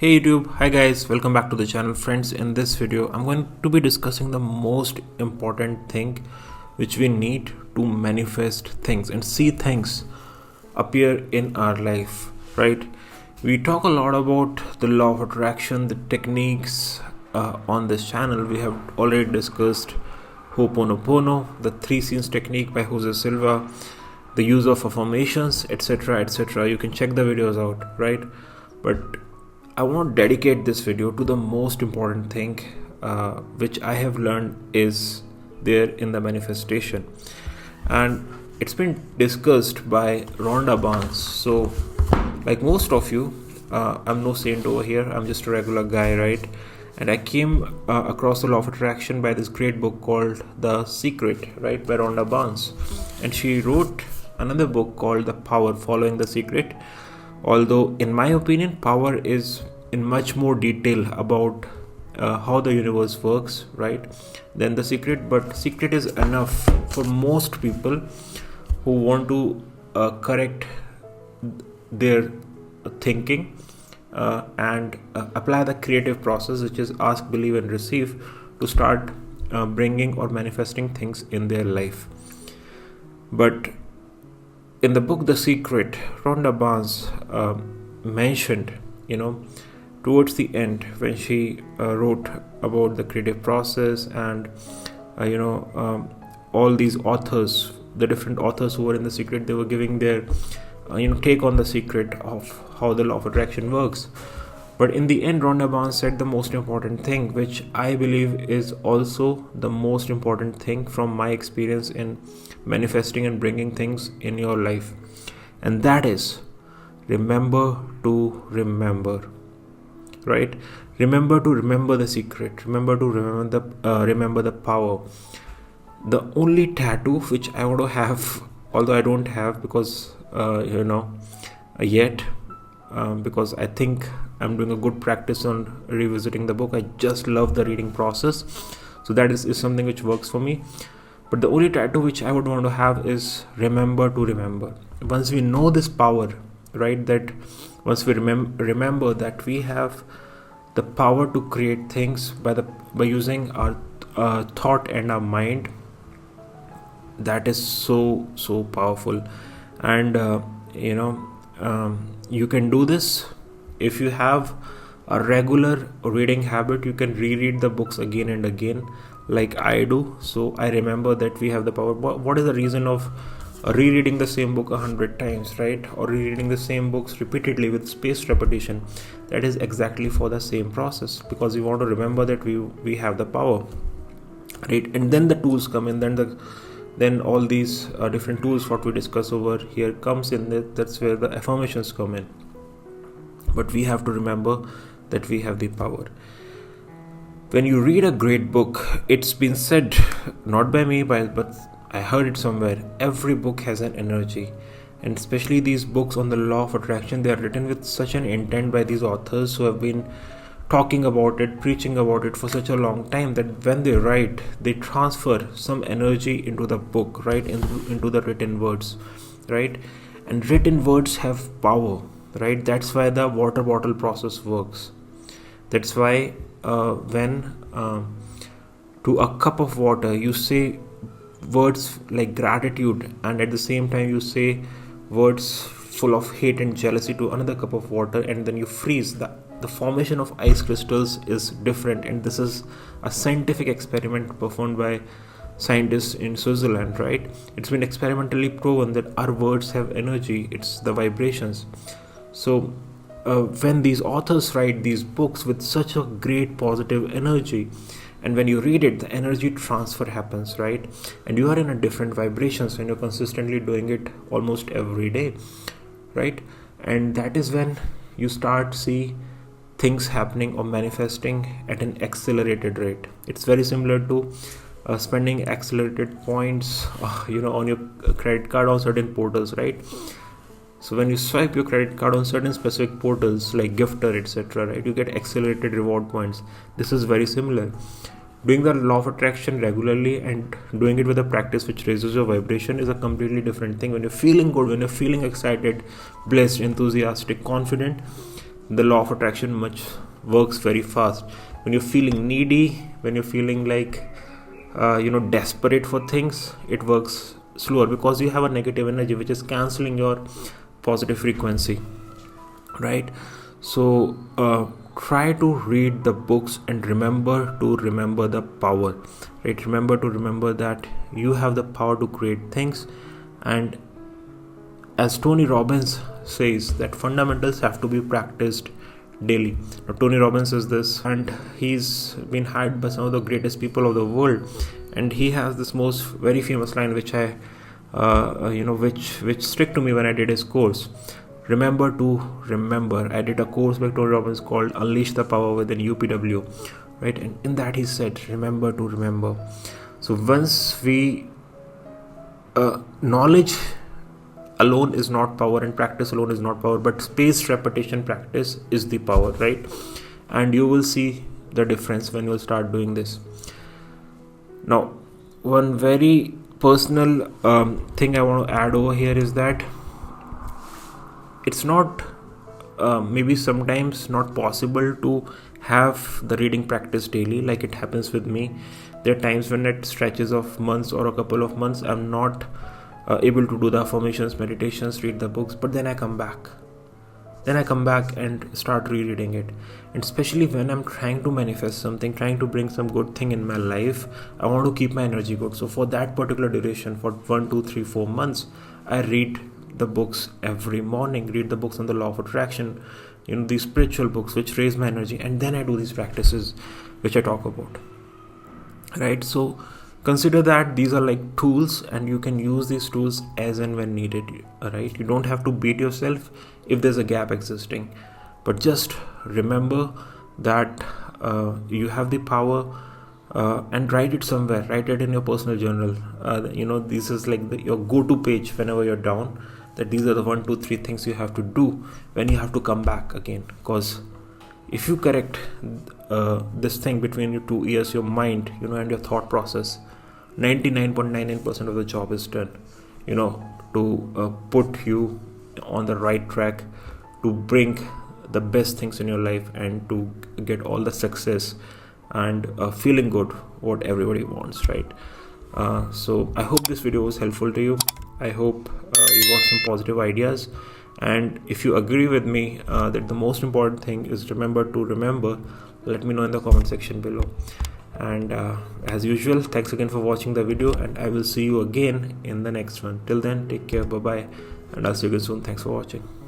Hey YouTube, hi guys, welcome back to the channel friends. In this video I'm going to be discussing the most important thing which we need to manifest things and see things appear in our life, right? We talk a lot about the law of attraction, the techniques on this channel. We have already discussed Ho'oponopono, the three scenes technique by Jose Silva, the use of affirmations, etc, etc. You can check the videos out, right? But I want to dedicate this video to the most important thing which I have learned is there in the manifestation, and it's been discussed by Rhonda Barnes. So like most of you, I'm no saint over here, I'm just a regular guy, right? And I came across the law of attraction by this great book called The Secret, right, by Rhonda Barnes. And she wrote another book called The Power, Following the Secret. Although in my opinion, Power is in much more detail about how the universe works, right, than The Secret. But Secret is enough for most people who want to correct their thinking and apply the creative process, which is ask, believe and receive, to start bringing or manifesting things in their life. But in the book The Secret, Rhonda Barnes mentioned, towards the end, when she wrote about the creative process and all these authors, the different authors who were in The Secret, they were giving their take on the secret of how the law of attraction works. But in the end, Rhonda Barnes said the most important thing, which I believe is also the most important thing from my experience in manifesting and bringing things in your life. And that is, remember to remember, right? Remember to remember the secret. Remember to remember the power. The only tattoo which I want to have, although I don't have because yet, because I think I'm doing a good practice on revisiting the book. I just love the reading process, so that is something which works for me. But the only tattoo which I would want to have is remember to remember. Once we know this power, right, that once we remember that we have the power to create things by using our thought and our mind, that is so powerful. And you can do this if you have a regular reading habit. You can reread the books again and again, like I do. So I remember that we have the power. What is the reason of rereading the same book 100 times, right, or rereading the same books repeatedly with spaced repetition? That is exactly for the same process, because we want to remember that we have the power, right? And then the tools come in, then all these different tools what we discuss over here comes in. That's where the affirmations come in. But we have to remember that we have the power. When you read a great book, it's been said, not by me, but I heard it somewhere, every book has an energy. And especially these books on the law of attraction, they are written with such an intent by these authors who have been talking about it, preaching about it for such a long time, that when they write, they transfer some energy into the book, right, into the written words, right? And written words have power, right? That's why the water bottle process works. That's why when to a cup of water you say words like gratitude, and at the same time you say words full of hate and jealousy to another cup of water, and then you freeze, the formation of ice crystals is different. And this is a scientific experiment performed by scientists in Switzerland, right? It's been experimentally proven that our words have energy. It's the vibrations. So when these authors write these books with such a great positive energy, and when you read it, the energy transfer happens, right? And you are in a different vibrations when you're consistently doing it almost every day, right? And that is when you start see things happening or manifesting at an accelerated rate. It's very similar to spending accelerated points on your credit card on certain portals, right? So when you swipe your credit card on certain specific portals like Gifter, etc., right, you get accelerated reward points. This is very similar. Doing the law of attraction regularly and doing it with a practice which raises your vibration is a completely different thing. When you're feeling good, when you're feeling excited, blessed, enthusiastic, confident, the law of attraction much works very fast. When you're feeling needy, when you're feeling like desperate for things, it works slower because you have a negative energy which is cancelling your positive frequency, right? So try to read the books and remember the power, right? Remember that you have the power to create things. And as Tony Robbins says, that fundamentals have to be practiced daily. Now, Tony Robbins is this, and he's been hired by some of the greatest people of the world, and he has this very famous line which I which stuck to me when I did his course. Remember to remember. I did a course by Tony Robbins called Unleash the Power Within UPW, right? And in that he said, remember to remember. So once we knowledge alone is not power and practice alone is not power, but spaced repetition practice is the power, right? And you will see the difference when you will start doing this. Now, one very personal thing I want to add over here is that it's not maybe sometimes not possible to have the reading practice daily like it happens with me. There are times when at stretches of months or a couple of months I'm not able to do the affirmations, meditations, read the books, but then I come back and start rereading it. And especially when I'm trying to manifest something, trying to bring some good thing in my life, I want to keep my energy good. So for that particular duration, for 1, 2, 3, 4 months, I read the books every morning, read the books on the law of attraction, these spiritual books which raise my energy, and then I do these practices which I talk about, right? So consider that these are like tools, and you can use these tools as and when needed, right? You don't have to beat yourself if there's a gap existing, but just remember that you have the power, and write it somewhere. Write it in your personal journal. This is like your go-to page whenever you're down, that these are the 1, 2, 3 things you have to do when you have to come back again. Because if you correct this thing between your 2 ears, your mind, and your thought process, 99.99% of the job is done, to put you on the right track, to bring the best things in your life, and to get all the success and feeling good, what everybody wants, right? So I hope this video was helpful to you. I hope you got some positive ideas, and if you agree with me that the most important thing is remember to remember, let me know in the comment section below. And as usual, thanks again for watching the video, and I will see you again in the next one. Till then, take care, bye bye, and I'll see you again soon. Thanks for watching.